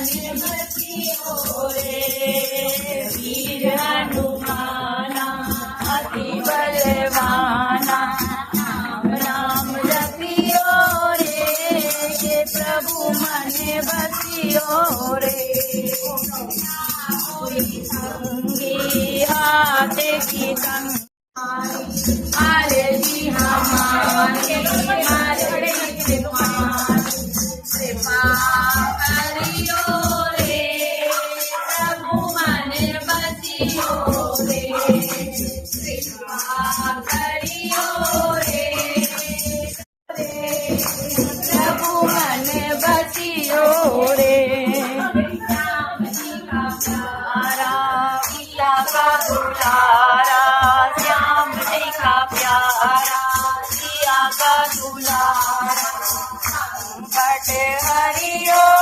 મને બચ્યો રે વીર હનુમાના અતિ બલવાના રામ રામ જપિયો રે કે પ્રભુ મને બચ્યો રે संगी हाथ की संग मारे जी हमारे कृपा करियो रे प्रभु मन बसियो रे कृपा करियो रे प्रभु मन बसियो रे दुलारा श्याम जी का प्यारा सिया का दुलारा संकट हरियो